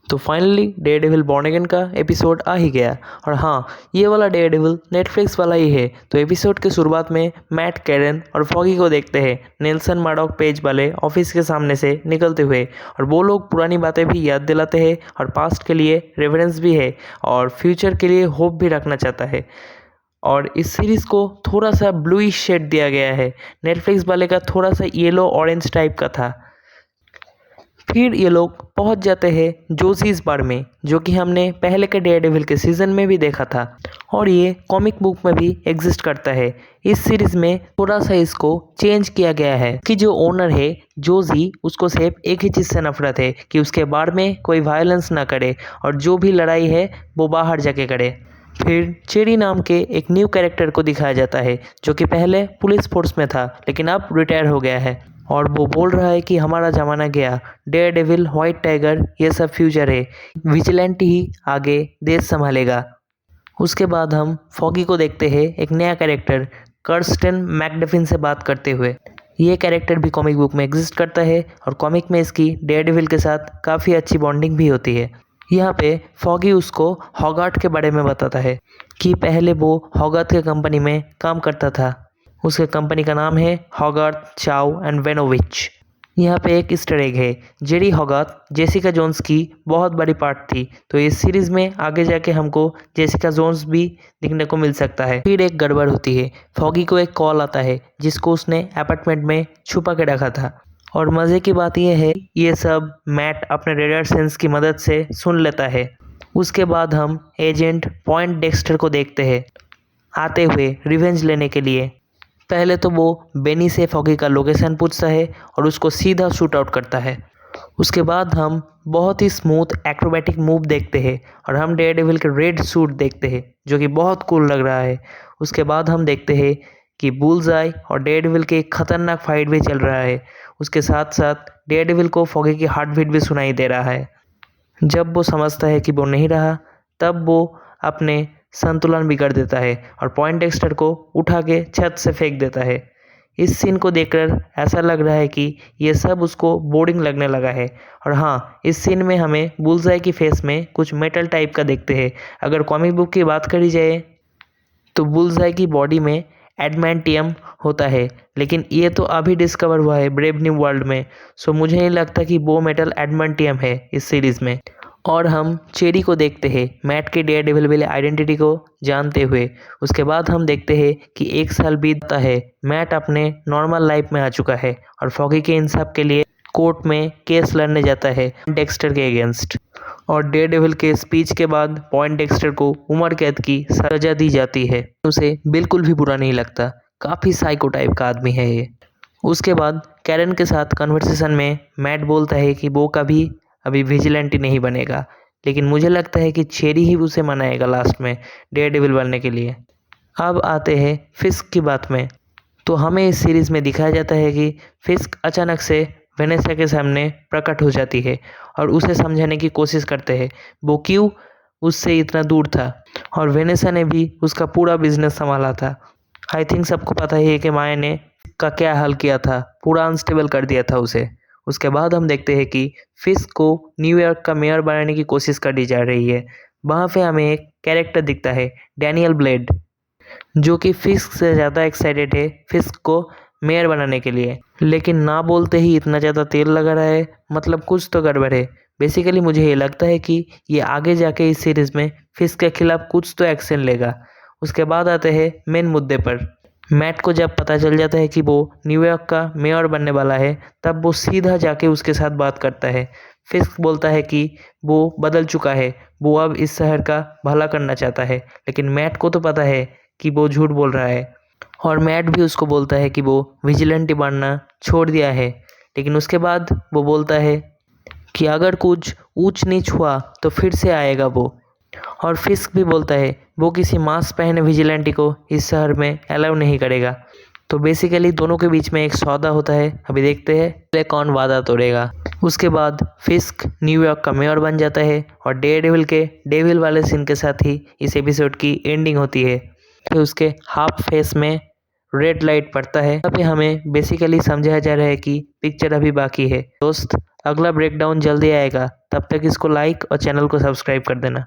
तो finally Daredevil born again का episode आ ही गया। और हाँ, ये वाला डेयरडेविल नेटफ्लिक्स वाला ही है। तो एपिसोड के शुरुआत में मैट, कैरन और फॉगी को देखते हैं नेल्सन मार्डॉक पेज वाले ऑफिस के सामने से निकलते हुए। और वो लोग पुरानी बातें भी याद दिलाते हैं और पास्ट के लिए रेफरेंस भी है और फ्यूचर के लिए होप भी रखना चाहता है। और इस सीरीज़ को थोड़ा सा ब्लूइश शेड दिया गया है। नेटफ्लिक्स वाले का थोड़ा सा येलो ऑरेंज टाइप का था। फिर ये लोग पहुंच जाते हैं जोसीज बार में, जो कि हमने पहले के डेयरडेविल के सीज़न में भी देखा था और ये कॉमिक बुक में भी एग्जिस्ट करता है। इस सीरीज़ में थोड़ा सा इसको चेंज किया गया है कि जो ओनर है जोजी, उसको सिर्फ एक ही चीज़ से नफरत है कि उसके बार में कोई वायलेंस ना करे और जो भी लड़ाई है वो बाहर जाके करे। फिर चेरी नाम के एक न्यू कैरेक्टर को दिखाया जाता है जो कि पहले पुलिस फोर्स में था लेकिन अब रिटायर हो गया है और वो बोल रहा है कि हमारा ज़माना गया, डेयरडेविल, व्हाइट टाइगर ये सब फ्यूचर है, विजिलेंट ही आगे देश संभालेगा। उसके बाद हम फॉगी को देखते हैं एक नया कैरेक्टर कर्स्टन मैकडफिन से बात करते हुए। ये कैरेक्टर भी कॉमिक बुक में एग्जिस्ट करता है और कॉमिक में इसकी डेयरडेविल के साथ काफ़ी अच्छी बॉन्डिंग भी होती है। यहाँ पे फॉगी उसको हॉगार्ट के बारे में बताता है कि पहले वो हॉगार्ट के कंपनी में काम करता था। उसके कंपनी का नाम है हॉगार्थ, चाउ एंड वेनोविच। यहाँ पे एक ईस्टर एग है, जेरी हॉगार्थ जेसिका जोन्स की बहुत बड़ी पार्ट थी। तो इस सीरीज में आगे जाके हमको जेसिका जोन्स भी दिखने को मिल सकता है। फिर एक गड़बड़ होती है, फॉगी को एक कॉल आता है जिसको उसने अपार्टमेंट में छुपा के रखा था। और मज़े की बात यह है ये सब मैट अपने रेडार सेंस की मदद से सुन लेता है। उसके बाद हम एजेंट पॉइंट डेक्स्टर को देखते हैं आते हुए रिवेंज लेने के लिए। पहले तो वो बेनी से फॉगी का लोकेशन पूछता है और उसको सीधा शूट आउट करता है। उसके बाद हम बहुत ही स्मूथ एक्रोबैटिक मूव देखते हैं और हम डेयरडेविल के रेड सूट देखते हैं जो कि बहुत कूल लग रहा है। उसके बाद हम देखते हैं कि बुल्सआई और डेयरडेविल के एक खतरनाक फाइट भी चल रहा है। उसके साथ साथ डेयरडेविल को फॉगी की हार्ट बीट भी सुनाई दे रहा है। जब वो समझता है कि वो नहीं रहा तब वो अपने संतुलन बिगड़ देता है और पॉइंट डेक्स्टर को उठा के छत से फेंक देता है। इस सीन को देखकर ऐसा लग रहा है कि ये सब उसको बोरिंग लगने लगा है। और हाँ, इस सीन में हमें बुल्सआई की फेस में कुछ मेटल टाइप का देखते हैं। अगर कॉमिक बुक की बात करी जाए तो बुल्सआई की बॉडी में एडमेंटियम होता है, लेकिन ये तो अभी डिस्कवर हुआ है ब्रेव न्यू वर्ल्ड में। सो मुझे नहीं लगता कि वो मेटल एडमेंटियम है इस सीरीज़ में। और हम चेरी को देखते हैं मैट के डेयरडेविल वाले आइडेंटिटी को जानते हुए। उसके बाद हम देखते हैं कि एक साल बीतता है, मैट अपने नॉर्मल लाइफ में आ चुका है और फॉगी के इंसाफ के लिए कोर्ट में केस लड़ने जाता है डेक्स्टर के अगेंस्ट। और डेयरडेविल के स्पीच के बाद पॉइंट डेक्स्टर को उम्र कैद की सजा दी जाती है। उसे बिल्कुल भी बुरा नहीं लगता, काफ़ी साइको टाइप का आदमी है ये। उसके बाद कैरन के साथ कन्वर्सेशन में मैट बोलता है कि वो कभी अभी विजिलेंटी नहीं बनेगा, लेकिन मुझे लगता है कि चेरी ही उसे मनाएगा लास्ट में डेयरडेविल बनने के लिए। अब आते हैं फिस्क की बात में। तो हमें इस सीरीज़ में दिखाया जाता है कि फिस्क अचानक से वेनेसा के सामने प्रकट हो जाती है और उसे समझाने की कोशिश करते हैं वो क्यों उससे इतना दूर था और वेनेसा ने भी उसका पूरा बिजनेस संभाला था। आई थिंक सबको पता ही है कि माया ने का क्या हाल किया था, पूरा अनस्टेबल कर दिया था उसे। उसके बाद हम देखते हैं कि फिस्क को न्यूयॉर्क का मेयर बनाने की कोशिश करी जा रही है। वहाँ पे हमें एक कैरेक्टर दिखता है डैनियल ब्लेड, जो कि फिस्क से ज़्यादा एक्साइटेड है फिस्क को मेयर बनाने के लिए, लेकिन ना बोलते ही इतना ज़्यादा तेल लगा रहा है, मतलब कुछ तो गड़बड़ है। बेसिकली मुझे ये लगता है कि ये आगे जाके इस सीरीज़ में फिस्क के खिलाफ कुछ तो एक्शन लेगा। उसके बाद आते हैं मेन मुद्दे पर। मैट को जब पता चल जाता है कि वो न्यूयॉर्क का मेयर बनने वाला है तब वो सीधा जाके उसके साथ बात करता है। फिस्क बोलता है कि वो बदल चुका है, वो अब इस शहर का भला करना चाहता है, लेकिन मैट को तो पता है कि वो झूठ बोल रहा है। और मैट भी उसको बोलता है कि वो विजिलेंटी बनना छोड़ दिया है, लेकिन उसके बाद वो बोलता है कि अगर कुछ ऊंच नीच हुआ तो फिर से आएगा वो। और फिस्क भी बोलता है वो किसी मास्क पहने विजिलेंटी को इस शहर में अलाउ नहीं करेगा। तो बेसिकली दोनों के बीच में एक सौदा होता है, अभी देखते हैं पहले कौन वादा तोड़ेगा। उसके बाद फिस्क न्यूयॉर्क का मेयर बन जाता है और डेयरडेविल के डेविल वाले सीन के साथ ही इस एपिसोड की एंडिंग होती है। फिर उसके हाफ फेस में रेड लाइट पड़ता है। यहाँ पे हमें बेसिकली समझाया जा रहा है कि पिक्चर अभी बाकी है। दोस्त, अगला ब्रेकडाउन जल्दी आएगा, तब तक इसको लाइक और चैनल को सब्सक्राइब कर देना।